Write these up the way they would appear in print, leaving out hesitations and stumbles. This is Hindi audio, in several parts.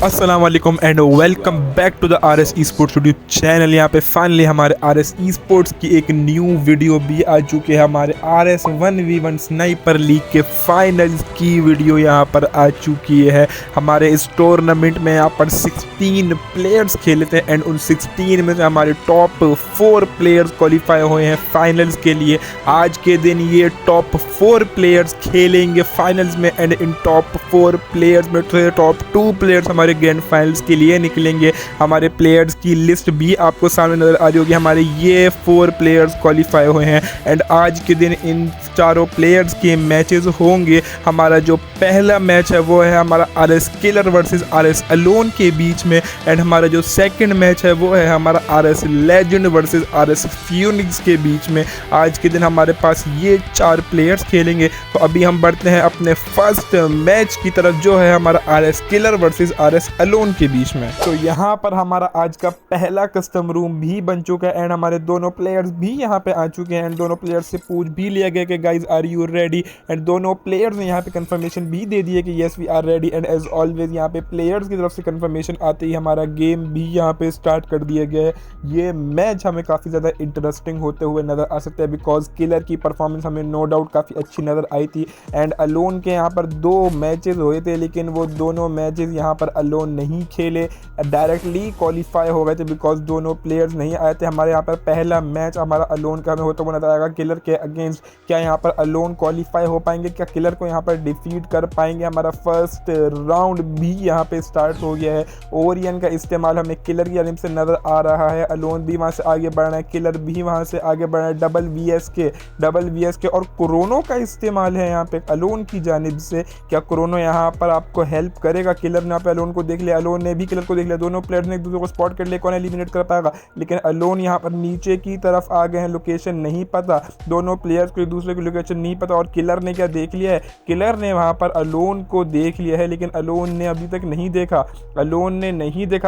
अस्सलाम वालेकुम and welcome back to the R S E sports studio channel. यहाँ पे फाइनली हमारे आर एस ई स्पोर्ट्स की एक न्यू वीडियो भी आ चुकी है। हमारे R S 1v1 sniper league के फाइनल्स की वीडियो यहाँ पर आ चुकी है। हमारे इस टूर्नामेंट में यहाँ पर 16 प्लेयर्स खेले थे एंड उन 16 में से हमारे टॉप 4 प्लेयर्स क्वालिफाई हुए हैं फाइनल्स के लिए। आज के दिन ये टॉप 4 प्लेयर्स खेलेंगे फाइनल्स में एंड इन टॉप 4 प्लेयर्स में टॉप 2 प्लेयर्स हमारे ग्रैंड फाइनल्स के लिए निकलेंगे। हमारे प्लेयर्स की लिस्ट भी आपको सामने नजर आ रही होगी। हमारे ये 4 प्लेयर्स क्वालिफाई हुए हैं एंड आज के दिन इन चारों प्लेयर्स के मैचेस होंगे। हमारा जो पहला मैच है वो है हमारा R S killer versus R S alone के बीच में एंड हमारा जो सेकंड मैच है वो है हमारा R S legend versus R S Phoenix के बीच में। आज के दिन हमारे पास ये 4 प्लेयर्स खेलेंगे। तो अभी हम बढ़ते हैं अपने फर्स्ट मैच की तरफ जो है हमारा R S killer versus R S alone के बीच में। तो यहाँ पर हमारा आज का पहला कस्टम रूम भी बन चुका है एंड हमारे दोनों प्लेयर्स भी यहाँ पे आ चुके हैं एंड दोनों प्लेयर्स से पूछ भी लिया गया कि guys are you ready, and दोनों प्लेयर्स ने यहाँ पे कंफर्मेशन भी दे दी है कि yes we are ready. And as always यहाँ पे प्लेयर्स की तरफ से कंफर्मेशन आते ही हमारा गेम भी यहाँ पे स्टार्ट कर दिया गया है। ये मैच हमें काफ़ी ज़्यादा इंटरेस्टिंग होते हुए नज़र आ सकता है बिकॉज किलर की परफॉर्मेंस हमें नो डाउट काफ़ी अच्छी नज़र आई थी एंड अलोन के यहाँ पर 2 मैचेस हुए थे लेकिन वो दोनों मैचेस यहाँ पर अलोन नहीं खेले, डायरेक्टली क्वालिफाई हो गए थे बिकॉज दोनों प्लेयर्स नहीं आए थे। हमारे यहाँ पर पहला मैच हमारा अलोन का हमें होता हुआ नजर आएगा किलर के अगेंस्ट। क्या यहाँ पर अलोन क्वालिफाई हो पाएंगे, क्या किलर को यहाँ पर डिफीट कर पाएंगे? हमारा फर्स्ट राउंड भी यहाँ पे स्टार्ट हो गया है। ओरियन का इस्तेमाल हमें किलर की जानिब से नजर आ रहा है। अलोन भी वहाँ से आगे बढ़ रहा है, किलर भी वहाँ से आगे बढ़ रहा है। डबल वी एस के और कोरोनो का इस्तेमाल है यहाँ पे अलोन की जानिब से। क्या कोरोनो यहाँ पर आपको हेल्प करेगा? किलर ने यहाँ पे अलोन को देख लिया, अलोन ने भी किलर को देख लिया, दोनों प्लेयर्स ने एक दूसरे को स्पॉट कर लिया, कौन एलिमिनेट कर पाएगा। लेकिन अलोन यहाँ पर नीचे की तरफ आ गए हैं, लोकेशन नहीं पता, दोनों प्लेयर्स को एक दूसरे की लोकेशन नहीं पता। और किलर ने क्या देख लिया है, किलर ने वहाँ पर अलोन को देख लिया है लेकिन अलोन ने अभी तक नहीं देखा,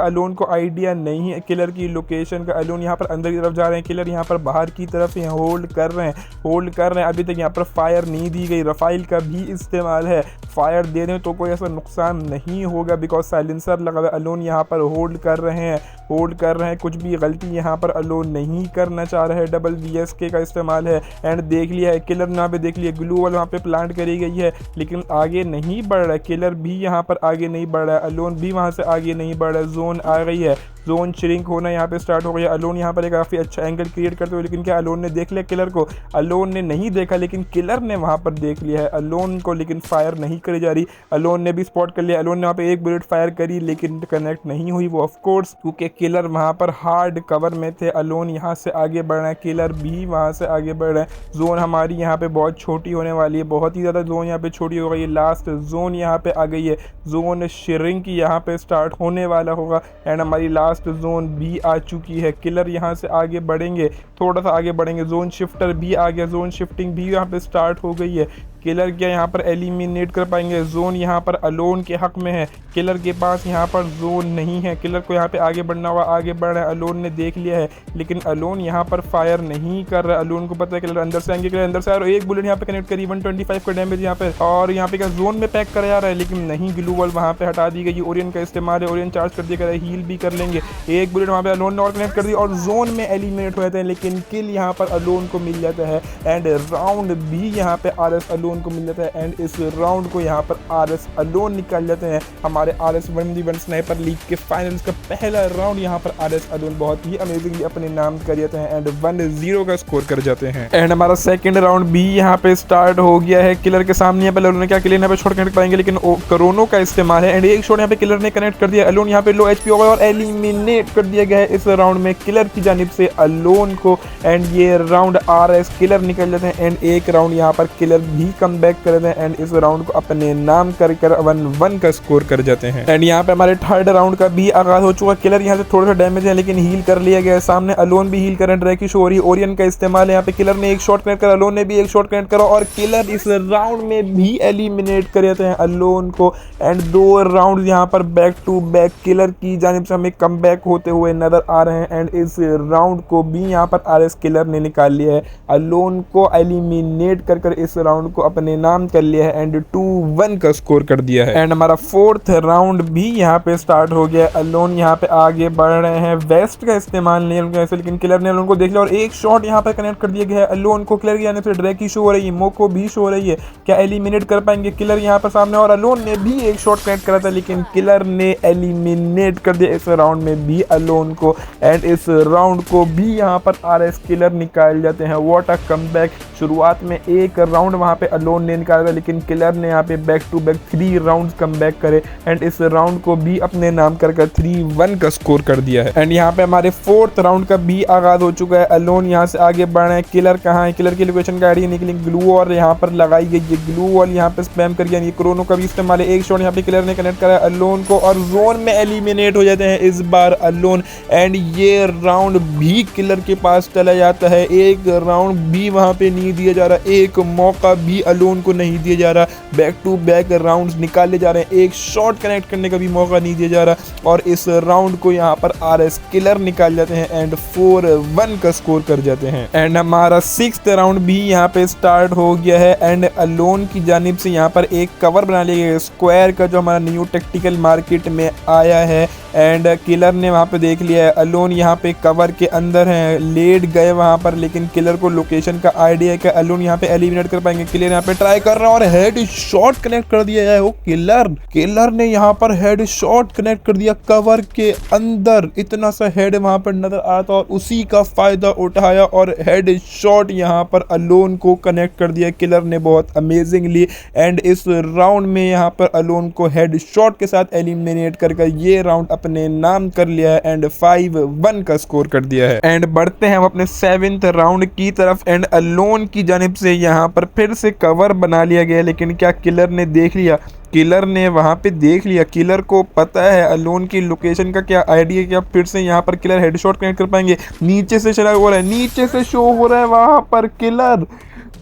अलोन को आइडिया नहीं है किलर की लोकेशन का। अलोन यहाँ पर अंदर की तरफ जा रहे हैं, किलर यहाँ पर बाहर की तरफ होल्ड कर रहे हैं। अभी तक यहाँ पर फायर नहीं दी गई, रफाइल का भी इस्तेमाल है, फायर दे दें तो कोई ऐसा नुकसान नहीं होगा बिकॉज साइलेंसर लगा हुआ है। अलोन यहाँ पर होल्ड कर रहे हैं, कुछ भी गलती यहाँ पर अलोन नहीं करना चाह रहे हैं। डबल VSK का इस्तेमाल है एंड देख लिया है किलर ने, यहाँ पे देख लिया ग्लू वॉल वहाँ पे प्लांट करी गई है लेकिन आगे नहीं बढ़ रहा है। किलर भी यहाँ पर आगे नहीं बढ़ रहा है, अलोन भी वहाँ से आगे नहीं बढ़ रहा है। जोन आ गई है, जोन श्रिंक होना यहाँ पे स्टार्ट हो गया। अलोन यहाँ पर एक काफ़ी अच्छा एंगल क्रिएट करते हुए, लेकिन क्या अलोन ने देख लिया किलर को? अलोन ने नहीं देखा लेकिन किलर ने वहाँ पर देख लिया है अलोन को, लेकिन फायर नहीं करी जा रही। अलोन ने भी स्पॉट कर लिया, अलोन ने वहाँ पे एक बुलेट फायर करी लेकिन कनेक्ट नहीं हुई वो ऑफ कोर्स क्योंकि किलर वहाँ पर हार्ड कवर में थे। अलोन यहाँ से आगे बढ़ रहे हैं, किलर भी वहाँ से आगे बढ़ रहे हैं। जोन हमारी यहाँ पे बहुत छोटी होने वाली है, बहुत ही ज़्यादा जोन यहाँ पे छोटी हो गई है। लास्ट जोन यहाँ पे आ गई है, जोन श्रिंक यहाँ पे स्टार्ट होने वाला होगा एंड हमारी लास्ट जोन भी आ चुकी है। किलर यहाँ से आगे बढ़ेंगे, थोड़ा सा आगे बढ़ेंगे, जोन शिफ्टर भी आ गया, जोन शिफ्टिंग भी यहाँ पे स्टार्ट हो गई है। किलर क्या यहाँ पर एलिमिनेट कर पाएंगे? जोन यहाँ पर अलोन के हक में है, किलर के पास यहाँ पर जोन नहीं है। किलर को यहाँ पे आगे बढ़ना होगा, आगे बढ़ रहा है, अलोन ने देख लिया है लेकिन अलोन यहाँ पर फायर नहीं कर रहा है। अलोन को पता है किलर अंदर से आएंगे, किलर अंदर से आ रहा है, एक बुलेट यहाँ पे कनेक्ट करी, 125 का डैमेज यहाँ पे, और यहाँ पे क्या जोन में पैक कर जा रहा है लेकिन नहीं, ग्लू वॉल वहाँ पे हटा दी गई। ओरियन का इस्तेमाल है, ओरियन चार्ज कर दिया, हील भी कर लेंगे, एक बुलेट वहाँ पे अलोन ने और कनेक्ट कर दी और जोन में एलिमिनेट हो जाते हैं लेकिन किल यहाँ पर अलोन को मिल जाता है एंड राउंड भी यहाँ पे आर एस अलोन को मिल जाता है एंड इस राउंड को यहाँ पर आर एस अलोन निकाल जाते हैं। हमारे R S 1v1 sniper league के फाइनल्स का पहला राउंड यहाँ पर आर एस अलोन बहुत ही अमेजिंगली अपने नाम कर जाते हैं एंड 1-0 का स्कोर कर जाते हैं। एंड हमारा सेकंड राउंड भी यहाँ पे स्टार्ट हो गया है। किलर के सामने यहाँ पे अलोन ने क्या, किलर यहाँ पे शॉट कनेक्ट पाएंगे लेकिन कोरोनो का इस्तेमाल है एंड एक शॉट यहाँ पे किलर ने कनेक्ट कर दिया। अलोन यहाँ पे लो HP हो गया और एलिमिनेट कर दिया गया है इस राउंड में किलर की जानिब से अलोन को एंड ये राउंड आर एस किलर निकल जाते हैं एंड एक राउंड यहाँ पर किलर भी कम बैक कर देते हैं एंड इस राउंड को अपने नाम कर 1-1 का स्कोर कर जाते हैं। एंड यहाँ पे हमारे थर्ड राउंड का भी आगाज हो चुका। किलर यहाँ से थोड़ा सा डैमेज है लेकिन हील कर लिया गया है, सामने अलोन भी हील कर रहे शो हो रही है। ओरियन का इस्तेमाल है, यहाँ पे किलर ने एक शॉट कनेक्ट करा, अलोन ने भी एक शॉट कनेक्ट करा और किलर इस राउंड में भी एलिमिनेट कर देते हैं अलोन को एंड 2 राउंड यहाँ पर बैक टू बैक किलर की जानिब से हमें कम बैक होते हुए नजर आ रहे हैं एंड इस राउंड को भी यहाँ पर आर एस किलर ने निकाल लिया है। अलोन को एलिमिनेट कर इस राउंड को अपने नाम कर लिया है एंड 2-1 का स्कोर कर दिया है। एंड हमारा फोर्थ राउंड भी यहाँ पे स्टार्ट हो गया। अलोन यहाँ पे आगे बढ़ रहे हैं, वेस्ट का इस्तेमाल नहीं है ऐसे, लेकिन किलर ने अलोन को देख लिया और एक शॉट यहाँ पे कनेक्ट कर दिया गया है। अलोन को किलर के आने से ड्रैकी शो हो रही है, मोको भी शो हो रही है, क्या एलिमिनेट कर पाएंगे किलर यहाँ पर सामने? और अलोन ने भी एक शॉट कनेक्ट करा था लेकिन किलर ने एलिमिनेट कर दिया इस राउंड में भी अलोन को। एंड इस राउंड को भी यहाँ पर आरएस किलर निकाल जाते हैं। What a comeback. शुरुआत में एक राउंड वहाँ पे अलोन ने निकाला था लेकिन किलर ने यहाँ पे back to back 3 rounds comeback करे एंड इस राउंड को भी अपने नाम कर 3-1 का स्कोर कर दिया है। एंड यहाँ पे हमारे फोर्थ राउंड का भी आगाज हो चुका है। अलोन यहाँ से आगे बढ़ रहे हैं। किलर कहाँ है? किलर की लोकेशन का आइडिया निकली, ग्लू वॉल यहाँ पर लगाई गई है, ग्लू वॉल यहाँ पे स्पैम कर गया, क्रोनो का भी इस्तेमाल है। एक शॉट यहाँ पे किलर ने कनेक्ट करा अलोन को और जोन में एलिमिनेट हो जाते हैं इस बार अलोन। एंड ये राउंड भी किलर के पास चला जाता है, एक राउंड भी वहाँ पे नहीं दिया जा रहा, एक मौका भी अलोन को नहीं दिया जा रहा। बैक टू बैक राउंड्स निकाले जा रहे हैं, एक शॉट कनेक्ट करने का भी मौका नहीं दिया जा रहा और इस राउंड को यहाँ पर आरएस किलर निकाल जाते हैं एंड 4-1 का स्कोर कर जाते हैं। एंड हमारा 6th राउंड भी यहाँ पे स्टार्ट हो गया है एंड अलोन की जानिब से यहाँ पर एक कवर बना लिया गया स्क्वायर का जो हमारा न्यू टेक्टिकल मार्केट में आया है। एंड किलर ने वहाँ पे देख लिया है अलोन यहाँ पे कवर के अंदर है, लेट गए वहाँ पर, लेकिन किलर को लोकेशन का आइडिया है कि अलोन यहाँ पे एलिमिनेट कर पाएंगे। किलर यहाँ पे ट्राई कर रहा है और हेड शॉट कनेक्ट कर दिया है। वो किलर ने यहाँ पर हेड शॉट कनेक्ट कर दिया कवर के अंदर, इतना सा हेड वहाँ पर नजर आ रहा था और उसी का फायदा उठाया और हेड शॉट यहाँ पर अलोन को कनेक्ट कर दिया किलर ने बहुत अमेजिंगली। एंड इस राउंड में यहाँ पर अलोन को हेड शॉट के साथ एलिमिनेट करके ये राउंड अपने नाम कर लिया है एंड 5-1 का स्कोर कर दिया है। एंड बढ़ते हैं हम अपने 7th राउंड की तरफ। एंड अलोन की जानिब से यहाँ पर फिर से कवर बना लिया गया, लेकिन क्या किलर ने देख लिया? किलर ने वहाँ पे देख लिया, किलर को पता है अलोन की लोकेशन का क्या आइडिया, क्या फिर से यहाँ पर किलर हेडशॉट कनेक्ट कर पाएंगे? नीचे से चला हो रहा है, नीचे से शो हो रहा है वहाँ पर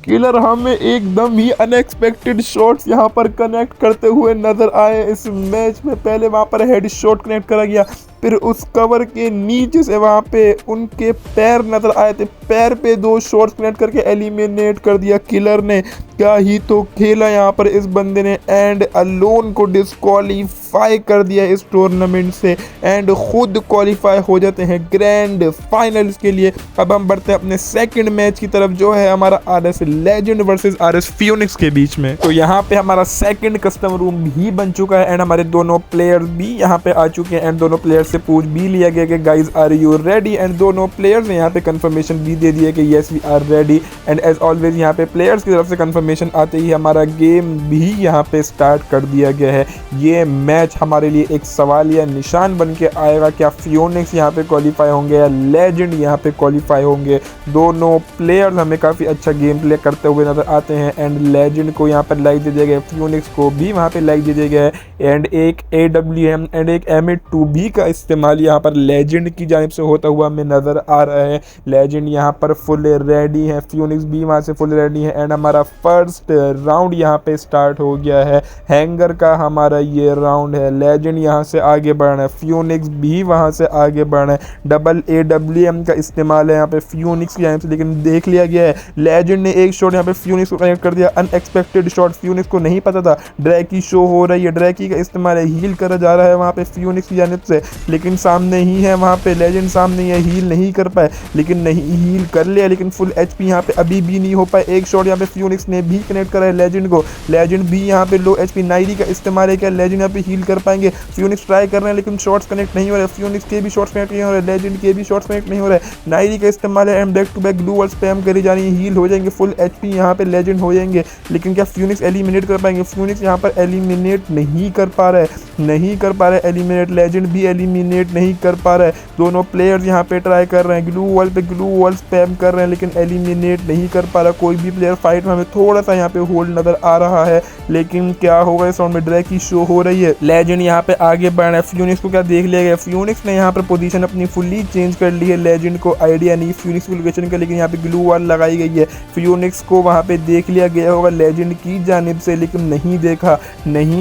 किलर हमें एकदम ही अनएक्सपेक्टेड शॉट्स यहाँ पर कनेक्ट करते हुए नजर आए इस मैच में। पहले वहाँ पर हेड शॉट कनेक्ट करा गया, फिर उस कवर के नीचे से वहाँ पे उनके पैर नजर आए थे, पैर पे 2 शॉट्स कनेक्ट करके एलिमिनेट कर दिया किलर ने। क्या ही तो खेला यहाँ पर इस बंदे ने एंड अलोन को डिस्क्वालीफाई कर दिया इस टूर्नामेंट से एंड खुद क्वालिफाई हो जाते हैं ग्रैंड फाइनल्स के लिए। अब हम बढ़ते हैं अपने सेकंड मैच की तरफ जो है हमारा RS legend versus RS Phoenix के बीच में। तो यहाँ पे हमारा सेकंड कस्टम रूम भी बन चुका है एंड हमारे दोनों प्लेयर्स भी यहाँ पे आ चुके हैं एंड दोनों प्लेयर्स से पूछ भी लिया गया कि guys are you ready, and दोनों प्लेयर्स ने यहाँ पे कंफर्मेशन भी दे दिया कि yes we are ready. And as always यहाँ पे प्लेयर्स की तरफ से कंफर्मेशन आते ही हमारा गेम भी यहाँ पे स्टार्ट कर दिया गया है। ये मैच हमारे लिए एक सवाल या निशान बन के आएगा, क्या फ्यूनिक्स यहाँ पे क्वालिफाई होंगे या लेजेंड यहाँ पे क्वालिफाई होंगे। दोनों प्लेयर्स हमें काफ़ी अच्छा गेम प्ले करते हुए नजर आते हैं एंड लेजेंड को यहाँ पर लाइक दे दिया गया है, फ्यूनिक्स को भी वहाँ पे लाइक दे दिया गया है एंड एक AWM एंड एक M8-2B का इस्तेमाल यहाँ पर लेजेंड की जानिब से होता हुआ हमें नज़र आ रहा है। लेजेंड यहाँ पर फुल रेडी है, फ्यूनिक्स भी वहाँ से फुल रेडी है एंड हमारा फर्स्ट राउंड यहाँ पे स्टार्ट हो गया है। हैंगर का हमारा ये राउंड है, लेजेंड यहाँ से आगे बढ़ रहा है, फ्यूनिक्स भी वहाँ से आगे बढ़ रहा है। डबल AWM का इस्तेमाल है यहाँ पे फ्यूनिक्स की जानिब से, लेकिन देख लिया गया है लेजेंड ने एक शॉट यहाँ पे फ्यूनिक्स को कनेक्ट कर दिया, अनएक्सपेक्टेड शॉट, फ्यूनिक्स को नहीं पता था। ड्रैकी शो हो रही है, ड्रैकी का इस्तेमाल है, हील करा जा रहा है वहाँ पे फ्यूनिक्स की जानिब से, लेकिन सामने ही है वहाँ पे लेजेंड, सामने ही है, हील नहीं कर पाए, लेकिन नहीं हील कर लिया, लेकिन फुल HP यहाँ पे अभी भी नहीं हो पाए। एक शॉट यहाँ पे फ्यूनिक्स ने भी कनेक्ट करा है लेजेंड को, लेजेंड भी यहाँ पे लो HP, नायरी का इस्तेमाल है, क्या लेजेंड यहाँ पे हील कर पाएंगे? फ्यूनिक्स ट्राई कर रहे हैं लेकिन शॉट्स कनेक्ट नहीं हो रहे, फ्यूनिक्स के भी शॉट्स कनेक्ट नहीं हो रहे, लेजेंड के भी शॉट्स कनेक्ट नहीं हो रहे। नायरी का इस्तेमाल है and back to back gloo wall spam करी जा रही है, हील हो जाएंगे, फुल HP यहाँ पे लेजेंड हो जाएंगे, लेकिन क्या फ्यूनिक्स एलिमिनेट कर पाएंगे? फ्यूनिक्स यहाँ पर एलिमिनेट नहीं कर पा रहा है, एलिमिनेट, लेजेंड भी एलिमिनेट नहीं कर पा रहा है। दोनों प्लेयर्स यहाँ पे ट्राई कर रहे हैं, ग्लू वॉल स्पैम कर रहे हैं, लेकिन एलिमिनेट नहीं कर पा रहा कोई भी प्लेयर। फाइट में हमें थोड़ा सा यहाँ पे होल्ड नजर आ रहा है, लेकिन क्या होगा इस राउंड में? ड्रैकी शो हो रही है, लेजेंड यहाँ पे आगे बढ़ रहा है। फ्यूनिक्स को क्या देख लिया गया? फ्यूनिक्स ने यहाँ पर पोजीशन अपनी फुल्ली चेंज कर ली है, लेजेंड को आइडिया नहीं फ्यूनिक्स की लोकेशन का, लेकिन यहाँ पे ग्लू वॉल लगाई गई है। फ्यूनिक्स को वहाँ पे देख लिया गया होगा लेजेंड की जानिब से, लेकिन नहीं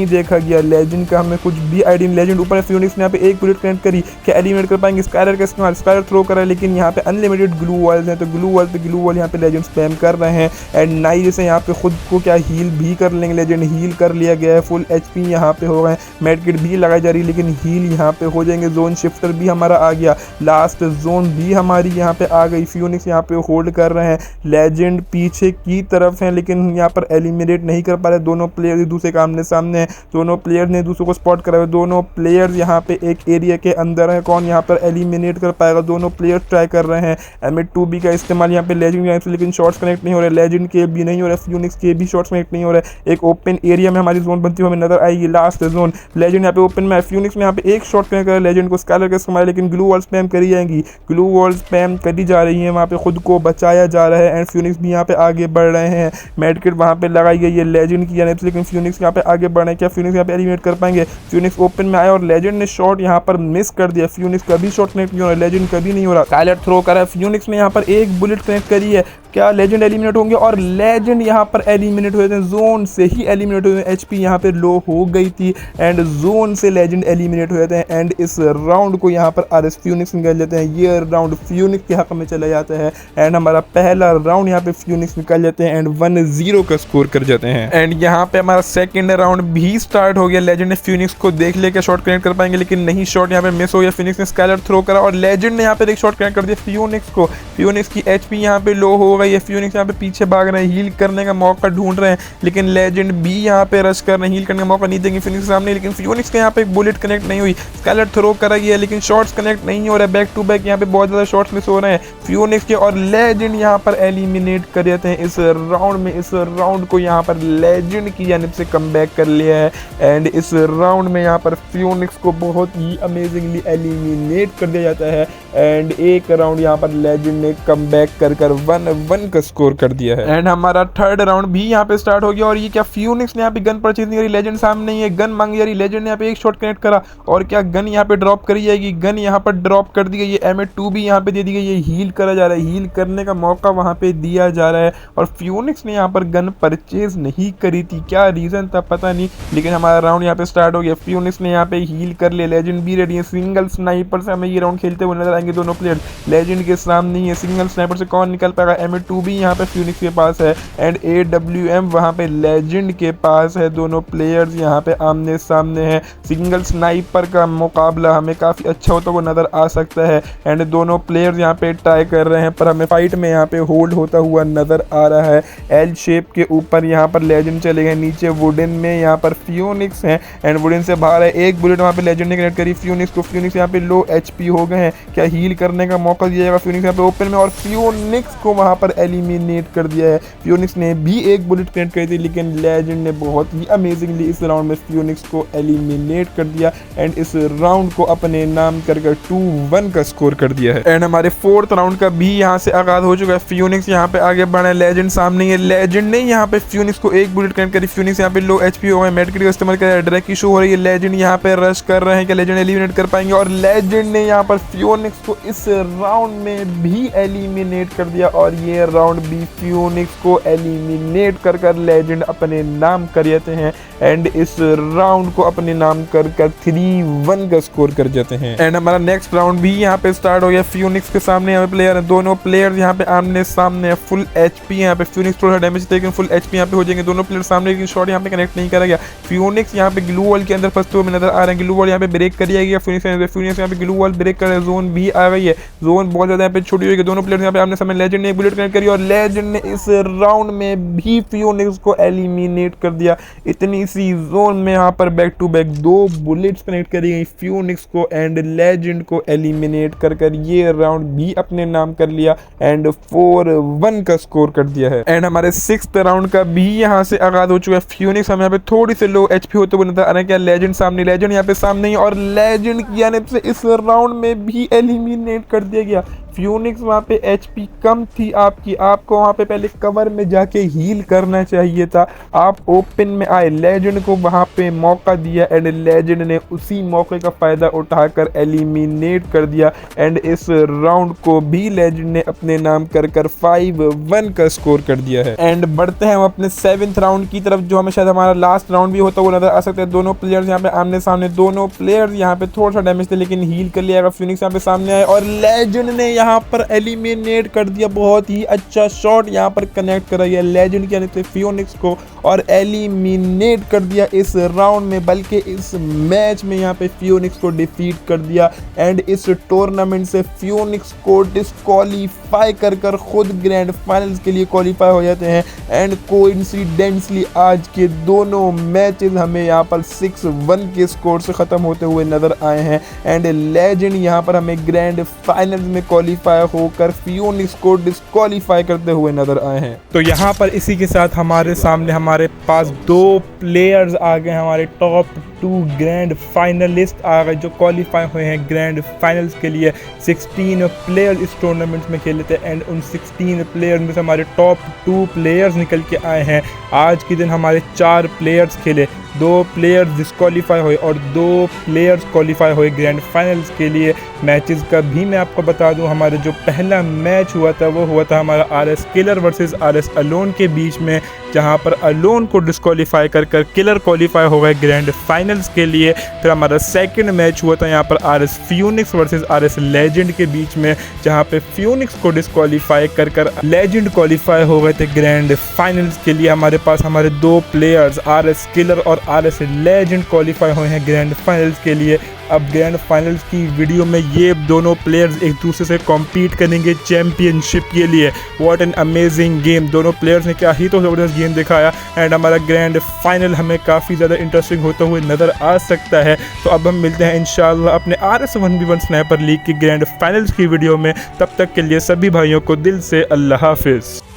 देखा गया लेजेंड का, हमें कुछ भी आइडिया नहीं। लेजेंड ऊपर है, फ्यूनिक्स ने यहाँ पे एक बुलेट कनेक्ट करी, क्या एलिमिनेट कर पाएंगे? स्कायर का इस्तेमाल, स्कायर थ्रो करा, लेकिन यहाँ पे अनलिमिटेड ग्लू वॉल्स हैं, तो ग्लू वॉल यहाँ पे लेजेंड स्पैम कर रहे हैं एंड नाइरी से यहाँ पे खुद को क्या हील भी कर लेंगे। लेजेंड हील कर लिया गया है, फुल एचपी यहाँ पे हो गए, मेडकिट भी लगाई जा रही है लेकिन हील यहाँ पे हो जाएंगे। जोन शिफ्टर भी हमारा आ गया, लास्ट जोन भी हमारी यहाँ पे आ गई। फ्यूनिक्स यहाँ पे होल्ड कर रहे हैं, लेजेंड पीछे की तरफ है लेकिन यहाँ पर एलिमिनेट नहीं कर पा रहे। दोनों प्लेयर एक दूसरे के आमने सामने हैं, दोनों प्लेयर ने दूसरों को स्पॉट करा हुआ है। दोनों प्लेयर्स यहाँ पे एक एरिया के अंदर है, कौन यहाँ पर एलिमिनेट कर पाएगा। दोनों प्लेयर्स ट्राई कर रहे हैं M2B का इस्तेमाल यहाँ पे लेजेंड से, लेकिन शॉट्स कनेक्ट नहीं हो रहे। लेजेंड के भी नहीं हो रहे, फ्यूनिक्स के भी शॉट्स कनेक्ट नहीं हो रहे। एक ओपन एरिया में हमारी जोन बनती हुई हमें नजर आएगी, लास्ट जोन। लेजेंड यहाँ पे ओपन में है, फ्यूनिक्स में यहाँ पे एक शॉट कनेक्ट कर लेजेंड को स्कालर का इस्तेमाल, लेकिन ग्लू वॉल स्पैम करी जाएंगी, ग्लू वॉल स्पैम करी जा रही है, वहाँ पे खुद को बचाया जा रहा है एंड फ्यूनिक्स भी यहाँ पे आगे बढ़ रहे हैं। मेडकिट वहाँ पे लगाई गई है लेजेंड की जाने से, लेकिन फ्यूनिक्स यहाँ पे आगे बढ़ रहे हैं। क्या फ्यूनिक्स यहाँ पे एलिमिनेट कर पाएंगे। फ्यूनिक्स ओपन में आया और लेजेंड ने शॉट यहाँ पर मिस कर दिया। फ्यूनिक्स कभी शॉट कनेक्ट नहीं हो रहा, लेजेंड कभी नहीं हो रहा। स्काइलर थ्रो करा है, फ्यूनिक्स ने यहाँ पर एक बुलेट कनेक्ट करी है। क्या लेजेंड एलिमिनेट होंगे और लेजेंड यहाँ पर एलिमिनेट हुए थे, जोन से ही एलिमिनेट हुए थे। एचपी यहाँ पे लो हो गई थी एंड जोन से लेजेंड एलिमिनेट हुए थे एंड इस राउंड को यहाँ पर आरएस फ्यूनिक्स निकाल लेते हैं। ये राउंड फ्यूनिक्स के हक में चला जाता है एंड हमारा पहला राउंड यहाँ पे फ्यूनिक्स निकाल जाते हैं एंड 1-0 का स्कोर कर जाते हैं। एंड यहाँ पे हमारा सेकंड राउंड भी स्टार्ट हो गया। लेजेंड ने फ्यूनिक्स को देख लिया क्या शॉट कनेक्ट कर पाएंगे, लेकिन नहीं, शॉट यहाँ पे मिस हो गया। फ्यूनिक्स ने स्काइलर थ्रो करा और लेजेंड ने यहाँ पे एक शॉट कनेक्ट कर दिया फ्यूनिक्स को। फ्यूनिक्स की एचपी यहाँ पे लो हो गई है, फ्यूनिक्स यहाँ पे पीछे भाग रहे हैं, हील करने का मौका ढूंढ रहे हैं, लेकिन लेजेंड भी यहाँ पे रश कर रहे हैं, हील करने का मौका नहीं देंगे फ्यूनिक्स के सामने। लेकिन फ्यूनिक्स के यहाँ पे एक बुलेट कनेक्ट नहीं हुई, स्काइलर थ्रो करा गया लेकिन शॉट्स कनेक्ट नहीं हो रहा है। बैक टू बैक यहाँ पे बहुत ज्यादा शॉट्स मिस हो रहे हैं फ्यूनिक्स के और लेजेंड यहाँ पर एलिमिनेट कर देते हैं इस राउंड में। इस राउंड को यहाँ पर लेजेंड की जानिब से कमबैक कर लिया है एंड इस राउंड में यहाँ पर फ्यूनिक्स को बहुत ही अमेजिंगली एलिमिनेट कर दिया जाता है एंड एक राउंड यहाँ पर लेजेंड ने कमबैक कर 1-1 का स्कोर कर दिया है। एंड हमारा थर्ड राउंड भी यहाँ पे स्टार्ट हो गया और ये क्या फ्यूनिक्स ने यहाँ पे गन परचेज नहीं करी, लेजेंड सामने ही है, गन मांगी जा रही, लेजेंड ने यहाँ पे एक शॉट कनेक्ट करा और क्या गन यहाँ पे ड्रॉप करी जाएगी। गन यहाँ पर ड्रॉप कर दी गई है, M2 भी यहाँ पे दे दी गई है, हील करा जा रहा है, हील करने का मौका वहाँ पे दिया जा रहा है और फ्यूनिक्स ने यहाँ पर गन परचेज नहीं करी थी, क्या रीजन था पता नहीं, लेकिन हमारा राउंड यहाँ पे स्टार्ट हो गया। फ्यूनिक्स ने यहाँ पे हील कर लिया, लेजेंड भी रेडी है, सिंगल स्नाइपर से हमें ये राउंड खेलते हुए नजर आएंगे दोनों प्लेयर। लेजेंड के सामने ही है, सिंगल स्नाइपर से कौन निकल पाएगा। M2 भी यहाँ पे फ्यूनिक्स के पास है एंड AWM वहाँ पे लेजेंड के पास है। दोनों प्लेयर्स यहाँ पे आमने सामने हैं, सिंगल स्नाइपर का मुकाबला हमें काफी अच्छा होता हुआ नजर आ सकता है एंड दोनों प्लेयर्स यहाँ पे ट्राई कर रहे हैं पर हमें फाइट में यहाँ पे होल्ड होता हुआ नजर आ रहा है। एल शेप के ऊपर यहाँ पर लेजेंड चले गए, नीचे वुडन में यहाँ पर फ्यूनिक्स है एंड वुडन से बाहर है, एक बुलेट वहाँ पे लेजेंड ने कनेक्ट करी फ्यूनिक्स को। फ्यूनिक्स यहाँ पे लो HP हो गए हैं, क्या हील करने का मौका दिया जाएगा। फ्यूनिक्स यहाँ पे ओपन में और फ्यूनिक्स को वहाँ पर एलिमिनेट कर दिया है। फ्यूनिक्स ने भी एक बुलेट कनेक्ट करी थी लेकिन लेजेंड ने बहुत ही अमेजिंगली इस राउंड में फ्यूनिक्स को एलिमिनेट कर दिया एंड इस राउंड को अपने नाम कर 2-1 का स्कोर कर दिया है। एंड हमारे फोर्थ राउंड का भी यहाँ से आगाज हो चुका है। फ्यूनिक्स यहाँ पे आगे बढ़े, लेजेंड सामने है, लेजेंड ने यहाँ पे फ्यूनिक्स को एक बुलेट कनेक्ट करी। फ्यूनिक्स यहाँ पे लो HP हो गए, मेडकिट का इस्तेमाल कर डायरेक्ट इशू हो रही है, लेजेंड यहाँ पे रश कर रहे हैं कि लेजेंड एलिमिनेट कर पाएंगे और लेजेंड ने यहाँ पर फ्यूनिक्स को इस राउंड में भी एलिमिनेट कर दिया और ये राउंड भी फ्यूनिक्स को एलिमिनेट कर लेजेंड अपने नाम कर जाते हैं एंड इस राउंड को अपने नाम कर 3-1 का स्कोर कर जाते हैं। एंड हमारा नेक्स्ट राउंड भी यहाँ पे स्टार्ट हो गया। फ्यूनिक्स के सामने यहाँ पे प्लेयर है, दोनों प्लेयर्स यहाँ पे आमने सामने है, फुल HP यहाँ पे फ्यूनिक्स थोड़ा डैमेज थे लेकिन फुल HP यहाँ पे हो जाएंगे दोनों प्लेयर सामने, लेकिन शॉट यहाँ पे कनेक्ट नहीं करा गया। फ्यूनिक्स यहाँ पे ग्लू वॉल के अंदर फंसते हुए नजर आ रहे हैं, ग्लू वॉल यहाँ पे ब्रेक कर जाएगी फ्यूनिक्स यहाँ पे ग्लू वॉल ब्रेक कर रहे हैं, जोन भी आ गई है, जोन बहुत ज्यादा यहाँ पे छोटी हुई है, दोनों प्लेयर यहाँ पे आमने सामने। लेजेंड ने एक बुलेट कनेक्ट करी और लेजेंड ने इस राउंड में भी फ्यूनिक्स को एलिमिनेट कर दिया। इतनी सी जोन में यहाँ पर back to back 2 bullets connect करी गई फ्यूनिक्स को एंड लेजेंड को एलिमिनेट कर ये राउंड भी अपने नाम कर लिया एंड 4-1 का स्कोर कर दिया है। एंड हमारे 6th राउंड का भी यहाँ से आगाज हो चुका है। फ्यूनिक्स हमें यहाँ पे थोड़ी से लो HP होते हुए नजर आ रहे हैं, क्या लेजेंड सामने, लेजेंड यहाँ पे सामने ही और लेजेंड की जानिब से इस राउंड में भी एलिमिनेट कर दिया गया। फ्यूनिक्स वहाँ पे HP कम थी आपकी, आपको वहाँ पे पहले कवर में जाके हील करना चाहिए था, आप ओपन में आए, लेजेंड को वहाँ पे मौका दिया एंड लेजेंड ने उसी मौके का फायदा उठाकर एलिमिनेट कर दिया एंड इस राउंड को भी लेजेंड ने अपने नाम कर 5-1 का स्कोर कर दिया है। एंड बढ़ते हैं हम अपने 7th राउंड की तरफ, जो हमें शायद हमारा लास्ट राउंड भी होता हुआ नजर आ सकता है। दोनों प्लेयर्स यहाँ पे आमने सामने, दोनों प्लेयर्स यहाँ पे थोड़ा सा डैमेज थे लेकिन हील कर लिया। फ्यूनिक्स यहाँ पे सामने आए और लेजेंड ने यहाँ पर एलिमिनेट कर दिया। बहुत ही अच्छा शॉट यहाँ पर कनेक्ट करा गया लेजेंड के यानी कि फियोनिक्स को और एलिमिनेट कर दिया इस राउंड में, बल्कि इस मैच में यहाँ पे फियोनिक्स को डिफीट कर दिया एंड इस टूर्नामेंट से फियोनिक्स को डिस्क्वालीफाई कर खुद ग्रैंड फाइनल्स के लिए क्वालिफाई हो जाते हैं। एंड कोइंसिडेंटली आज के दोनों मैचेस हमें यहाँ पर 6-1 के स्कोर से ख़त्म होते हुए नज़र आए हैं एंड लेजेंड यहाँ पर हमें ग्रैंड फाइनल्स में क्वालिफाई होकर फियोनिक्स को डिस्क्वालीफाई करते हुए नज़र आए हैं। तो यहाँ पर इसी के साथ हमारे सामने हमारे पास 2 प्लेयर्स आ गए, हमारे टॉप 2 ग्रैंड फाइनलिस्ट आ गए जो क्वालिफाई हुए हैं ग्रैंड फाइनल्स के लिए। 16 प्लेयर्स इस टूर्नामेंट में खेले थे एंड उन 16 प्लेयर्स में से हमारे टॉप 2 प्लेयर्स निकल के आए हैं। आज के दिन हमारे 4 प्लेयर्स खेले, 2 प्लेयर्स डिस्क्वालीफाई हुए और 2 प्लेयर्स क्वालिफाई हुए ग्रैंड फाइनल्स के लिए। मैचेस का भी मैं आपको बता दूं, हमारे जो पहला मैच हुआ था वो हुआ था हमारा RS killer versus RS alone के बीच में, जहां पर अलोन को डिस्क्वालीफाई कर किलर क्वालिफाई हो गए ग्रैंड फाइनल्स के लिए। फिर हमारा सेकंड मैच हुआ था यहाँ पर RS फियोनिक्स वर्सेस RS लेजेंड के बीच में, जहां पे फियोनिक्स को डिस्क्वालीफाई कर लेजेंड क्वालिफाई हो गए थे ग्रैंड फाइनल्स के लिए। हमारे पास हमारे 2 प्लेयर्स RS किलर और RS लेजेंड क्वालिफाई हुए हैं ग्रैंड फाइनल्स के लिए। अब ग्रैंड फाइनल्स की वीडियो में ये दोनों प्लेयर्स एक दूसरे से कॉम्पीट करेंगे चैंपियनशिप के लिए। व्हाट एन अमेजिंग गेम, दोनों प्लेयर्स ने क्या ही तो ज़बरदस्त गेम दिखाया एंड हमारा ग्रैंड फाइनल हमें काफ़ी ज़्यादा इंटरेस्टिंग होता हुए नज़र आ सकता है। तो अब हम मिलते हैं इंशाल्लाह अपने RS 1v1 स्नाइपर लीग की ग्रैंड फाइनल्स की वीडियो में। तब तक के लिए सभी भाइयों को दिल से अल्लाह हाफिज़।